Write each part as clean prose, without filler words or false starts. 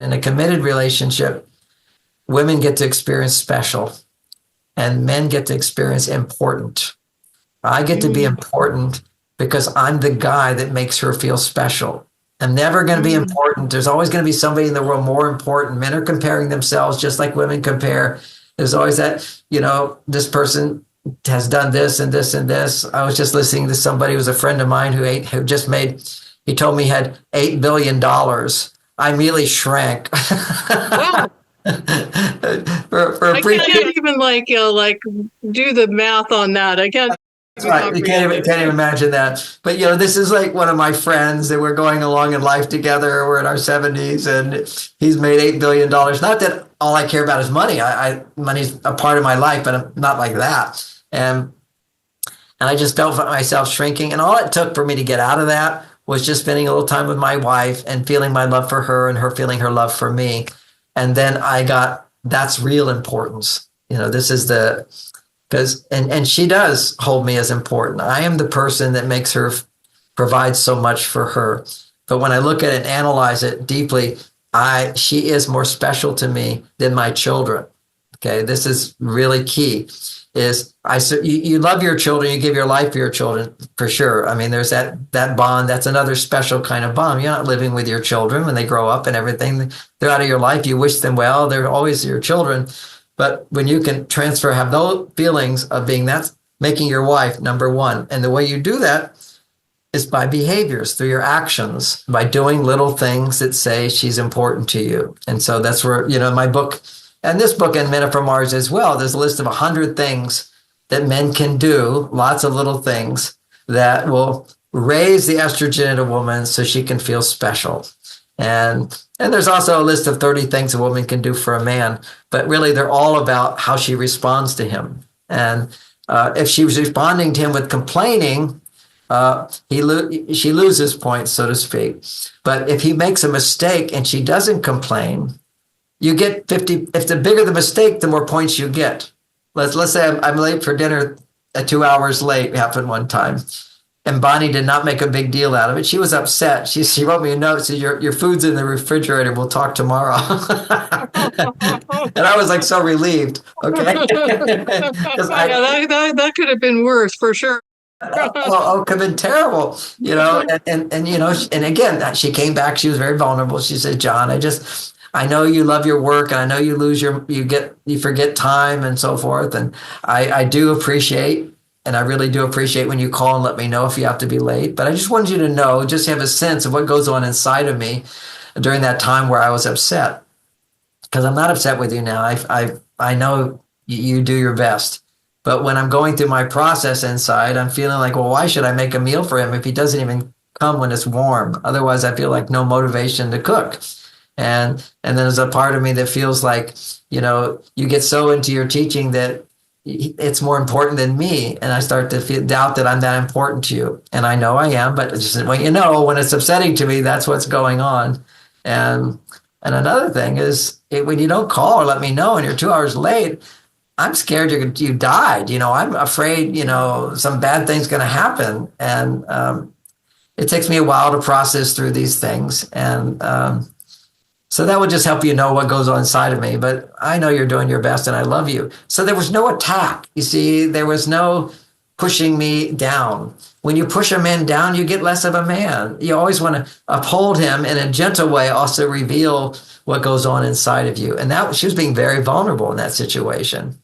In a committed relationship, women get to experience special and men get to experience important. I get to be important because I'm the guy that makes her feel special. I'm never going to be important. There's always going to be somebody in the world more important. Men are comparing themselves just like women compare. There's always that, this person has done this and this and this. I was just listening to somebody who was a friend of mine who just made, he told me he had $8 billion. I immediately shrank. Wow. I can't even like do the math on that. I can't. Right. You can't even imagine that. But, this is like one of my friends that we're going along in life together. We're in our 70s and he's made $8 billion. Not that all I care about is money. Money's a part of my life, but I'm not like that. And I just felt myself shrinking. And all it took for me to get out of that was just spending a little time with my wife and feeling my love for her and her feeling her love for me. And then that's real importance. This is and she does hold me as important. I am the person that makes her provide so much for her. But when I look at it and analyze it deeply, she is more special to me than my children. Okay, this is really key. You love your children, you give your life for your children, for sure. I mean, there's that bond. That's another special kind of bond. You're not living with your children when they grow up and everything. They're out of your life. You wish them well. They're always your children. But when you can have those feelings of that's making your wife number one. And the way you do that is by behaviors, through your actions, by doing little things that say she's important to you. And so that's where, my book, and this book and Men Are From Mars as well, there's a list of 100 things that men can do, lots of little things that will raise the estrogen in a woman so she can feel special. And there's also a list of 30 things a woman can do for a man, but really they're all about how she responds to him. And if she was responding to him with complaining, she loses points, so to speak. But if he makes a mistake and she doesn't complain, you get 50. If the bigger the mistake, the more points you get. Let's say I'm late for dinner, 2 hours late. It happened one time. And Bonnie did not make a big deal out of it. She was upset. She wrote me a note, said, your food's in the refrigerator. We'll talk tomorrow. And I was like so relieved. Okay. That could have been worse for sure. Could have been terrible, and again, she came back. She was very vulnerable. She said, John, I know you love your work and I know you forget time and so forth. And I do appreciate. And I really do appreciate when you call and let me know if you have to be late. But I just wanted you to know, just have a sense of what goes on inside of me during that time where I was upset. Because I'm not upset with you now. I know you do your best. But when I'm going through my process inside, I'm feeling like, well, why should I make a meal for him if he doesn't even come when it's warm? Otherwise, I feel like no motivation to cook. And then there's a part of me that feels like, you get so into your teaching that it's more important than me. And I start to doubt that I'm that important to you. And I know I am, but just when when it's upsetting to me, that's what's going on. And another thing is when you don't call or let me know and you're 2 hours late, I'm scared you died. I'm afraid, some bad thing's going to happen. And it takes me a while to process through these things. And so that would just help you know what goes on inside of me. But I know you're doing your best and I love you. So there was no attack. You see, there was no pushing me down. When you push a man down, you get less of a man. You always want to uphold him in a gentle way, also reveal what goes on inside of you. And she was being very vulnerable in that situation.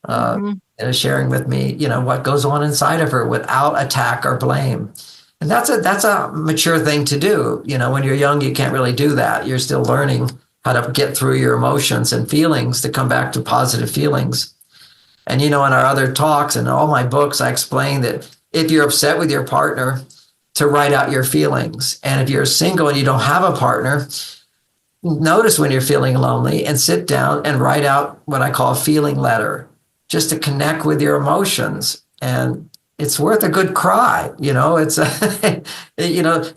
And sharing with me, what goes on inside of her without attack or blame. And that's a mature thing to do. When you're young, you can't really do that. You're still learning how to get through your emotions and feelings to come back to positive feelings. And, in our other talks and all my books, I explain that if you're upset with your partner, to write out your feelings. And if you're single and you don't have a partner, notice when you're feeling lonely and sit down and write out what I call a feeling letter, just to connect with your emotions. And it's worth a good cry. It's,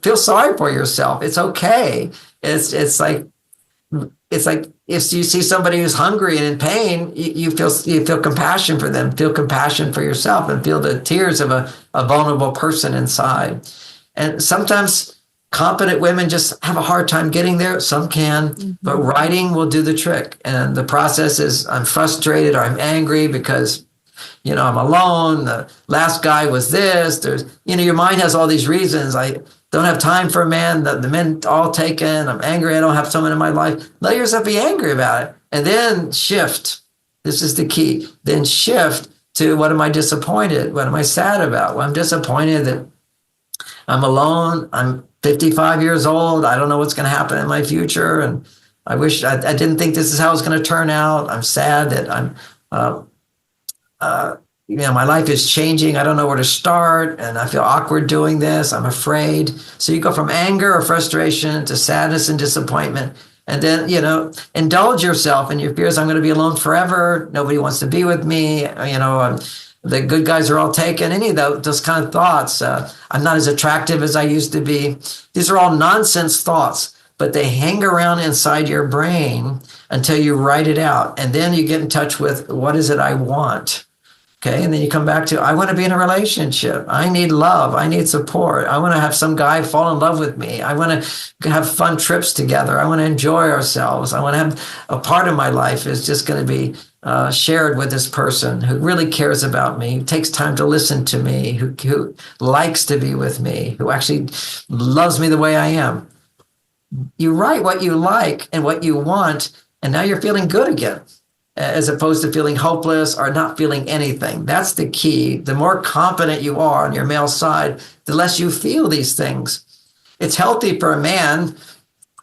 feel sorry for yourself. It's okay. It's like if you see somebody who's hungry and in pain, you feel compassion for them, feel compassion for yourself and feel the tears of a vulnerable person inside. And sometimes Competent women just have a hard time getting there. Some can, but writing will do the trick. And the process is I'm frustrated or I'm angry because, I'm alone. The last guy was this. There's, your mind has all these reasons. I don't have time for a man. The men all taken. I'm angry. I don't have someone in my life. Let yourself be angry about it. And then shift. This is the key. Then shift to what am I disappointed? What am I sad about? Well, I'm disappointed that I'm alone. I'm 55 years old. I don't know what's going to happen in my future. And I wish I didn't think this is how it's going to turn out. I'm sad that my life is changing. I don't know where to start. And I feel awkward doing this. I'm afraid. So you go from anger or frustration to sadness and disappointment. And then, indulge yourself in your fears. I'm going to be alone forever. Nobody wants to be with me. The good guys are all taken. Any of those kind of thoughts. I'm not as attractive as I used to be. These are all nonsense thoughts, but they hang around inside your brain until you write it out. And then you get in touch with what is it I want? Okay. And then you come back to, I want to be in a relationship. I need love. I need support. I want to have some guy fall in love with me. I want to have fun trips together. I want to enjoy ourselves. I want to have a part of my life is just going to be shared with this person who really cares about me, who takes time to listen to me, who likes to be with me, who actually loves me the way I am. You write what you like and what you want, and now you're feeling good again, as opposed to feeling hopeless or not feeling anything. That's the key. The more confident you are on your male side, the less you feel these things. It's healthy for a man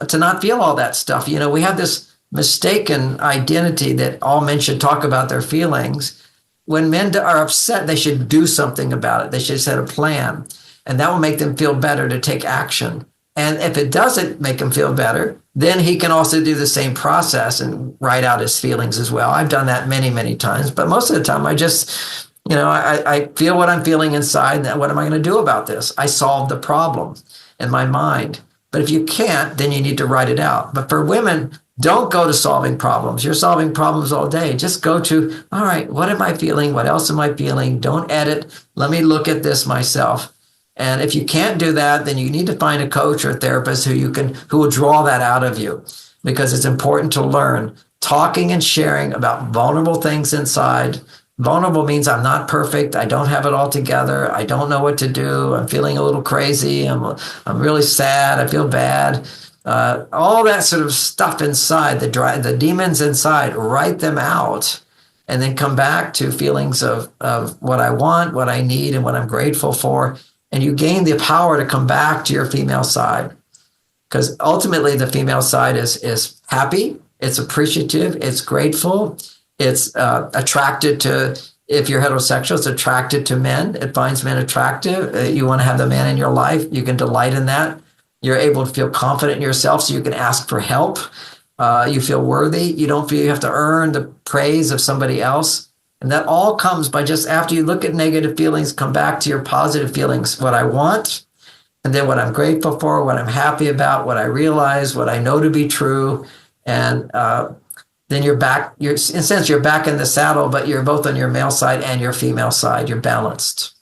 to not feel all that stuff. We have this mistaken identity that all men should talk about their feelings. When men are upset, they should do something about it. They should set a plan, and that will make them feel better to take action. And if it doesn't make him feel better, then he can also do the same process and write out his feelings as well. I've done that many, many times, but most of the time I just, I feel what I'm feeling inside. And what am I going to do about this? I solve the problem in my mind. But if you can't, then you need to write it out. But for women, don't go to solving problems. You're solving problems all day. Just go to, all right, what am I feeling? What else am I feeling? Don't edit. Let me look at this myself. And if you can't do that, then you need to find a coach or a therapist who will draw that out of you, because it's important to learn talking and sharing about vulnerable things inside. Vulnerable means I'm not perfect. I don't have it all together. I don't know what to do. I'm feeling a little crazy. I'm really sad. I feel bad. All that sort of stuff inside, the demons inside, write them out, and then come back to feelings of what I want, what I need, and what I'm grateful for. And you gain the power to come back to your female side, because ultimately the female side is happy, it's appreciative, it's grateful, it's attracted to, if you're heterosexual, it's attracted to men. It finds men attractive. You want to have the man in your life. You can delight in that. You're able to feel confident in yourself, so you can ask for help. You feel worthy. You don't feel you have to earn the praise of somebody else. And that all comes by just after you look at negative feelings, come back to your positive feelings, what I want, and then what I'm grateful for, what I'm happy about, what I realize, what I know to be true. And then you're back, in a sense, you're back in the saddle, but you're both on your male side and your female side. You're balanced.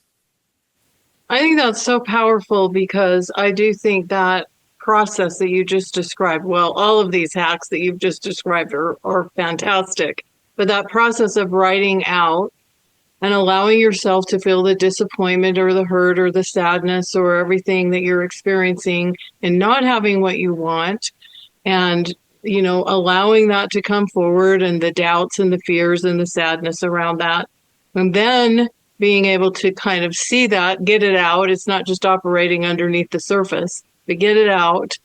I think that's so powerful, because I do think that process that you just described, well, all of these hacks that you've just described are fantastic. But that process of writing out and allowing yourself to feel the disappointment or the hurt or the sadness or everything that you're experiencing and not having what you want, and, allowing that to come forward, and the doubts and the fears and the sadness around that. And then being able to kind of see that, get it out. It's not just operating underneath the surface, but get it out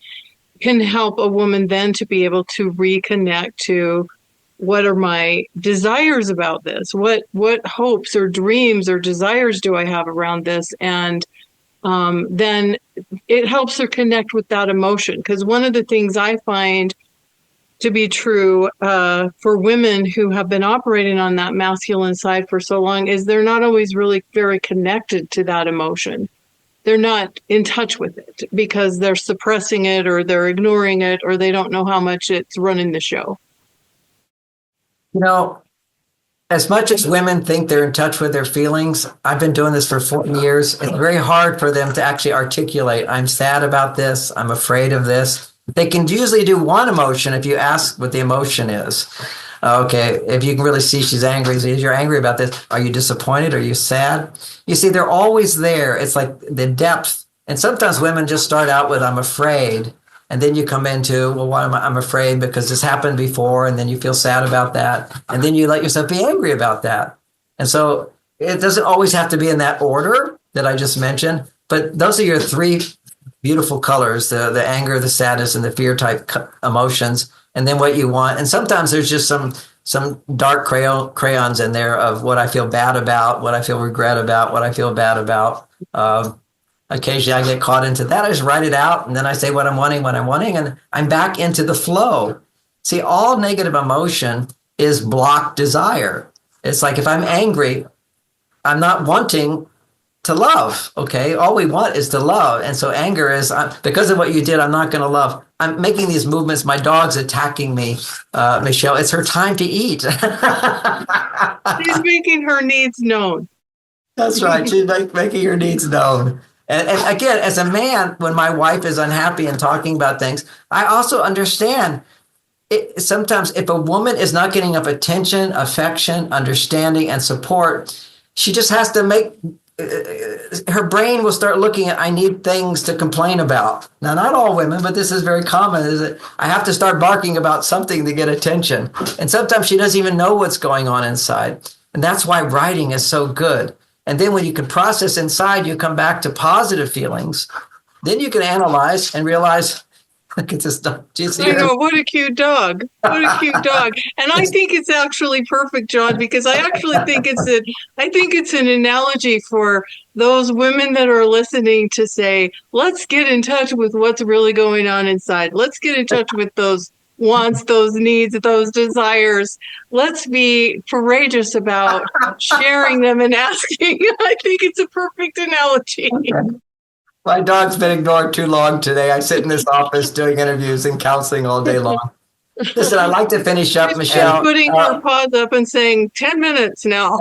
can help a woman then to be able to reconnect to, what are my desires about this? What hopes or dreams or desires do I have around this? And then it helps her connect with that emotion. Because one of the things I find to be true for women who have been operating on that masculine side for so long is they're not always really very connected to that emotion. They're not in touch with it because they're suppressing it, or they're ignoring it, or they don't know how much it's running the show. As much as women think they're in touch with their feelings, I've been doing this for 40 years. It's very hard for them to actually articulate, I'm sad about this, I'm afraid of this. They can usually do one emotion if you ask what the emotion is. Okay, if you can really see she's angry, so you're angry about this. Are you disappointed? Are you sad? You see, they're always there. It's like the depth. And sometimes women just start out with, I'm afraid. And then you come into, well, why am I'm afraid because this happened before. And then you feel sad about that. And then you let yourself be angry about that. And so it doesn't always have to be in that order that I just mentioned. But those are your three beautiful colors, the anger, the sadness, and the fear type emotions. And then what you want. And sometimes there's just some dark crayons in there of what I feel bad about, what I feel regret about, what I feel bad about. Occasionally I get caught into that. I just write it out and then I say what I'm wanting, and I'm back into the flow. See, all negative emotion is blocked desire. It's like if I'm angry, I'm not wanting to love. Okay. All we want is to love. And so anger is because of what you did, I'm not going to love. I'm making these movements. My dog's attacking me, Michelle. It's her time to eat. She's making her needs known. That's right. She's making her needs known. And again, as a man, when my wife is unhappy and talking about things, I also understand sometimes if a woman is not getting enough attention, affection, understanding, and support, she just has to make her brain will start looking at, I need things to complain about. Now, not all women, but this is very common, is that I have to start barking about something to get attention. And sometimes she doesn't even know what's going on inside. And that's why writing is so good. And then when you can process inside, you come back to positive feelings. Then you can analyze and realize, look at this dog. I know, what a cute dog. What a cute dog. And I think it's actually perfect, John, because I actually think it's an analogy for those women that are listening to say, let's get in touch with what's really going on inside. Let's get in touch with those wants, those needs, those desires. Let's be courageous about sharing them and asking. I think it's a perfect analogy. Okay. My dog's been ignored too long today. I sit in this office doing interviews and counseling all day long. Listen, I'd like to finish up, Michelle. She's putting her paws up and saying, 10 minutes now.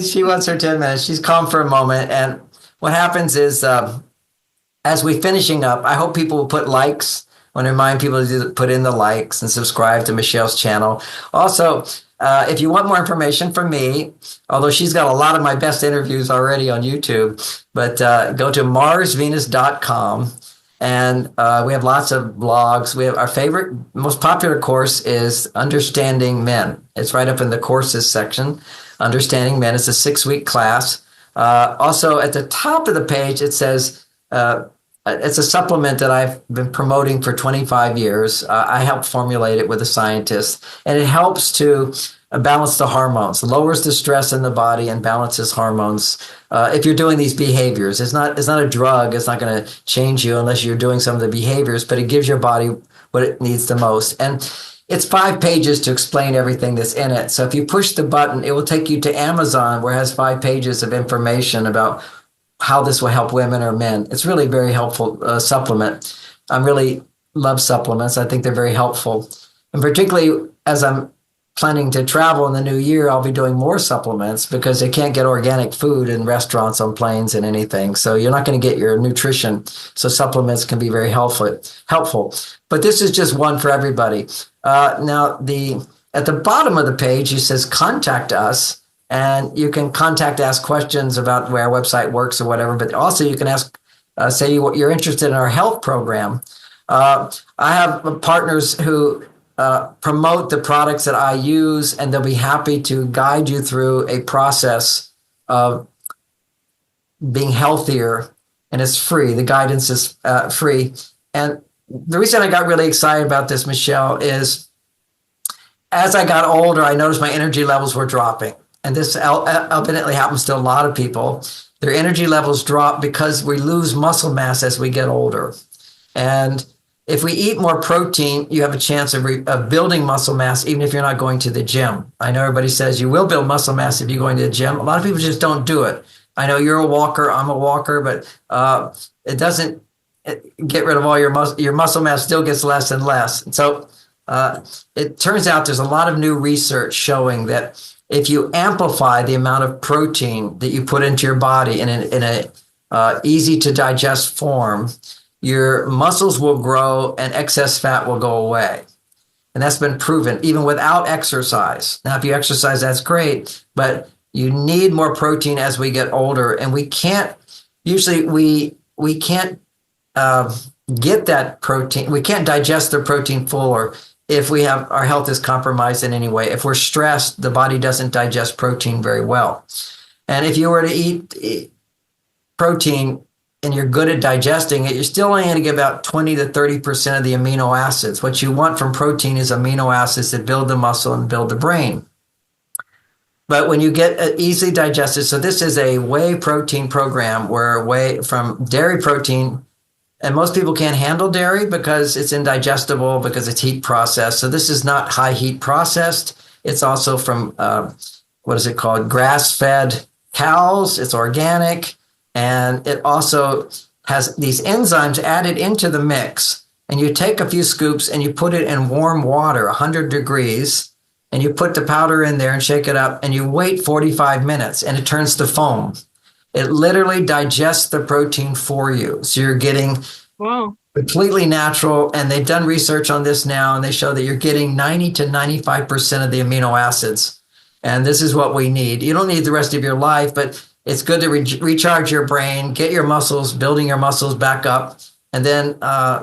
She wants her 10 minutes. She's calm for a moment. And what happens is, as we're finishing up, I hope people will put likes. I want to remind people to put in the likes and subscribe to Michelle's channel. Also, if you want more information from me, although she's got a lot of my best interviews already on YouTube, but go to MarsVenus.com. And we have lots of blogs. We have our favorite, most popular course is Understanding Men. It's right up in the courses section. Understanding Men. It's a 6-week class. Also, at the top of the page, it says, it's a supplement that I've been promoting for 25 years. I helped formulate it with a scientist, and it helps to balance the hormones, lowers the stress in the body, and balances hormones. If you're doing these behaviors, it's not a drug. It's not going to change you unless you're doing some of the behaviors, but it gives your body what it needs the most. And it's 5 pages to explain everything that's in it. So if you push the button, it will take you to Amazon, where it has 5 pages of information about how this will help women or men. It's really a very helpful supplement. I really love supplements. I think they're very helpful. And particularly as I'm planning to travel in the new year, I'll be doing more supplements because they can't get organic food in restaurants, on planes, and anything. So you're not going to get your nutrition. So supplements can be very helpful. But this is just one for everybody. Now, at the bottom of the page, it says contact us. And you can ask questions about where our website works or whatever. But also you can ask, say you're interested in our health program. I have partners who promote the products that I use, and they'll be happy to guide you through a process of being healthier. And it's free. The guidance is free. And the reason I got really excited about this, Michelle, is as I got older, I noticed my energy levels were dropping. And this evidently happens to a lot of people. Their energy levels drop because we lose muscle mass as we get older. And if we eat more protein, you have a chance of building muscle mass, even if you're not going to the gym. I know everybody says you will build muscle mass if you're going to the gym. A lot of people just don't do it. I know you're a walker, I'm a walker, but it doesn't get rid of all your muscle. Your muscle mass still gets less and less. And so it turns out there's a lot of new research showing that if you amplify the amount of protein that you put into your body in a easy to digest form, your muscles will grow and excess fat will go away. And that's been proven even without exercise. Now, if you exercise, that's great, but you need more protein as we get older. And we can't, usually we can't get that protein. We can't digest the protein fuller if we have our health is compromised in any way. If we're stressed, the body doesn't digest protein very well. And if you were to eat protein and you're good at digesting it, you're still only going to get about 20 to 30% of the amino acids. What you want from protein is amino acids that build the muscle and build the brain. But when you get easily digested, so this is a whey protein program where whey from dairy protein, and most people can't handle dairy because it's indigestible, because it's heat processed. So this is not high heat processed. It's also from, what is it called? Grass-fed cows. It's organic. And it also has these enzymes added into the mix. And you take a few scoops and you put it in warm water, 100 degrees, and you put the powder in there and shake it up, and you wait 45 minutes, and it turns to foam. It literally digests the protein for you. So you're getting completely natural. And they've done research on this now, and they show that you're getting 90 to 95% of the amino acids. And this is what we need. You don't need the rest of your life, but it's good to recharge your brain, get your muscles, building your muscles back up. And then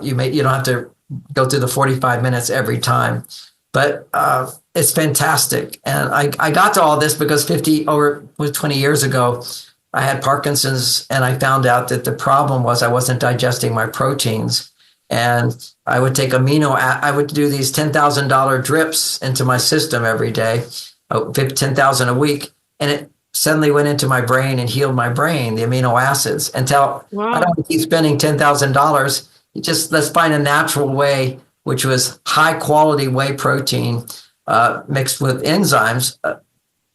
you don't have to go through the 45 minutes every time. But it's fantastic. And I got to all this because 20 years ago, I had Parkinson's, and I found out that the problem was I wasn't digesting my proteins. And I would take I would do these $10,000 drips into my system every day, 10,000 a week. And it suddenly went into my brain and healed my brain, the amino acids, until I don't keep spending $10,000. Let's find a natural way, which was high quality whey protein mixed with enzymes.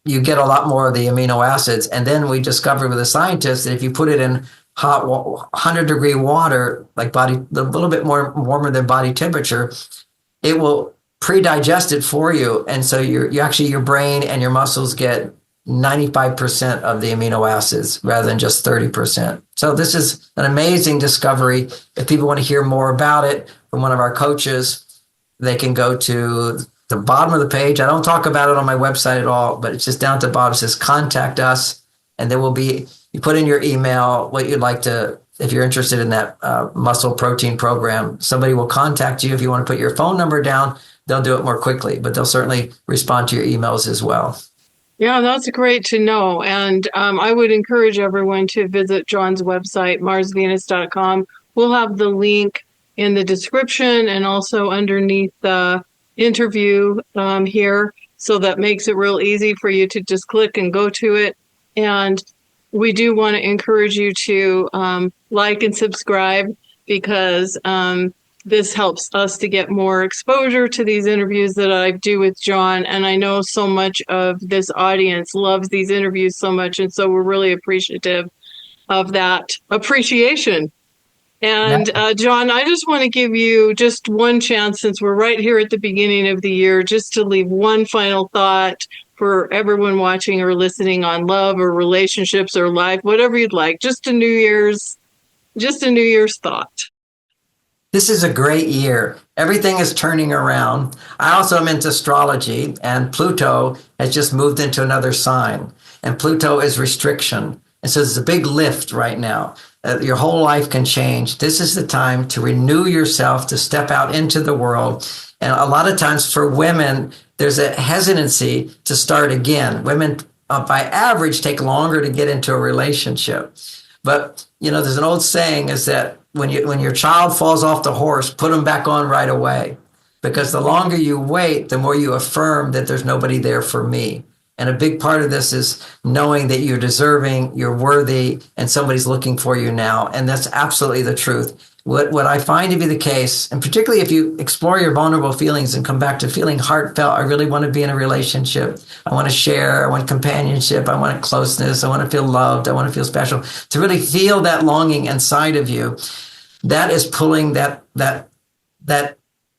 You get a lot more of the amino acids. And then we discovered with the scientists that if you put it in hot 100-degree water, like a little bit more warmer than body temperature, it will pre-digest it for you. And so your brain and your muscles get 95% of the amino acids rather than just 30%. So this is an amazing discovery. If people want to hear more about it from one of our coaches, they can go to the bottom of the page. I don't talk about it on my website at all, but it's just down at the bottom. It says contact us. And there will be, you put in your email, what you'd like to, if you're interested in that muscle protein program, somebody will contact you. If you want to put your phone number down, they'll do it more quickly, but they'll certainly respond to your emails as well. Yeah, that's great to know. And I would encourage everyone to visit John's website, MarsVenus.com. We'll have the link in the description and also underneath the interview here. So that makes it real easy for you to just click and go to it. And we do want to encourage you to like and subscribe, because this helps us to get more exposure to these interviews that I do with John. And I know so much of this audience loves these interviews so much. And so we're really appreciative of that appreciation. And John, I just want to give you just one chance, since we're right here at the beginning of the year, just to leave one final thought for everyone watching or listening on love or relationships or life, whatever you'd like. Just a New Year's thought. This is a great year. Everything is turning around. I also am into astrology, and Pluto has just moved into another sign. And Pluto is restriction. And so there's a big lift right now. Your whole life can change. This is the time to renew yourself, to step out into the world. And a lot of times for women, there's a hesitancy to start again. Women, by average, take longer to get into a relationship. But, there's an old saying is that when your child falls off the horse, put them back on right away. Because the longer you wait, the more you affirm that there's nobody there for me. And a big part of this is knowing that you're deserving, you're worthy, and somebody's looking for you now. And that's absolutely the truth. What I find to be the case, and particularly if you explore your vulnerable feelings and come back to feeling heartfelt, I really want to be in a relationship. I want to share. I want companionship. I want closeness. I want to feel loved. I want to feel special. To really feel that longing inside of you, that is pulling that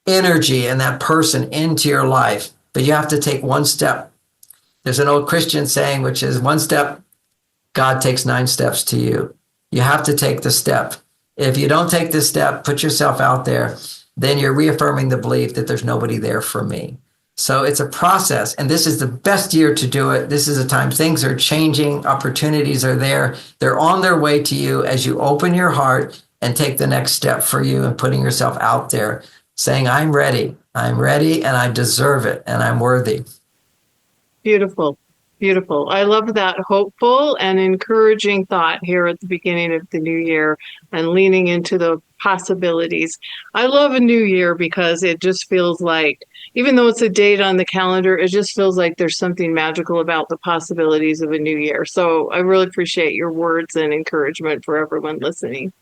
energy and that person into your life. But you have to take one step. There's an old Christian saying, which is one step, God takes 9 steps to you. You have to take the step. If you don't take this step, put yourself out there, then you're reaffirming the belief that there's nobody there for me. So it's a process, and this is the best year to do it. This is a time things are changing, opportunities are there. They're on their way to you as you open your heart and take the next step for you and putting yourself out there, saying, I'm ready, and I deserve it, and I'm worthy. Beautiful. Beautiful. I love that hopeful and encouraging thought here at the beginning of the new year and leaning into the possibilities. I love a new year because it just feels like, even though it's a date on the calendar, it just feels like there's something magical about the possibilities of a new year. So I really appreciate your words and encouragement for everyone listening.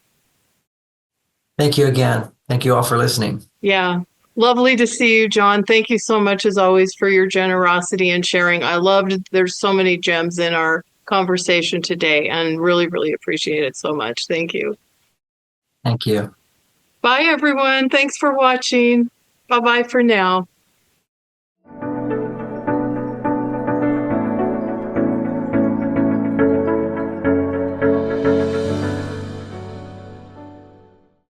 Thank you again. Thank you all for listening. Yeah. Lovely to see you, John. Thank you so much, as always, for your generosity and sharing. I loved, there's so many gems in our conversation today and really, really appreciate it so much. Thank you. Thank you. Bye, everyone. Thanks for watching. Bye-bye for now.